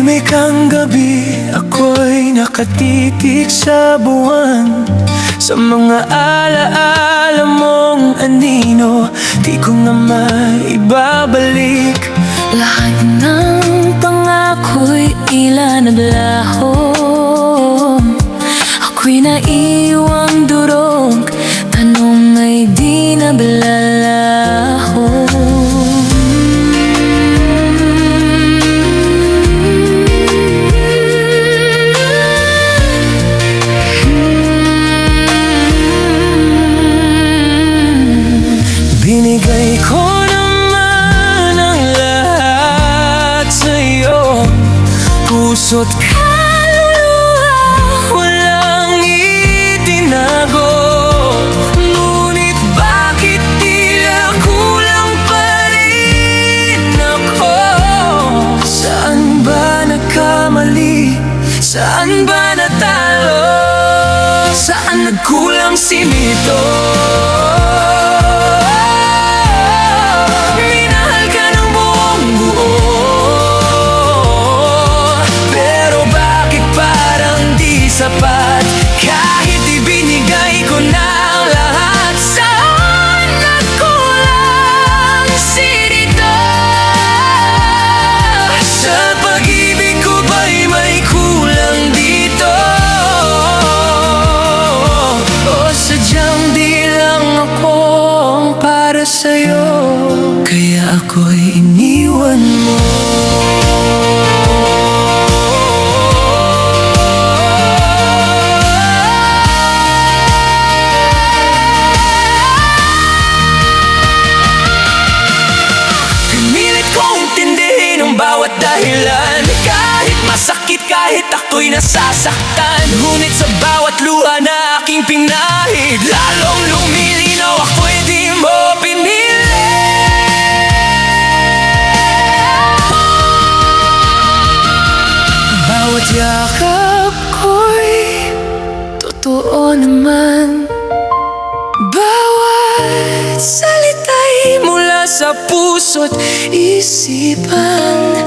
Tahimik ang gabi, ako'y nakatitig sa buwan. Sa mga alaala mong anino, di ko na maibabalik. Lahat ng pangako'y ilan at laho. Ako'y naiwang durog, tanong ay di naglalaho. Binigay ko naman ang lahat sa'yo, puso't kaluluwa, walang itinago. Ngunit bakit tila kulang pa rin ako? Saan ba nagkamali? Saan ba natalo? Saan nagkulang si Mito? Sapat kahit ibinigay ko na ang lahat. Saan nagkulang si Rito? Sa pag-ibig ko ba'y may kulang dito? O sadyang di lang ako ang para sa'yo, kaya ako'y iniwan mo? Bawat dahilan, kahit masakit, kahit ako'y nasasaktan, ngunit sa bawat luha na aking pinahid, lalong lumilinaw ako'y di mo pinili. Bawat yakap ko'y totoo naman, bawat salita'y mula sa puso't isipan.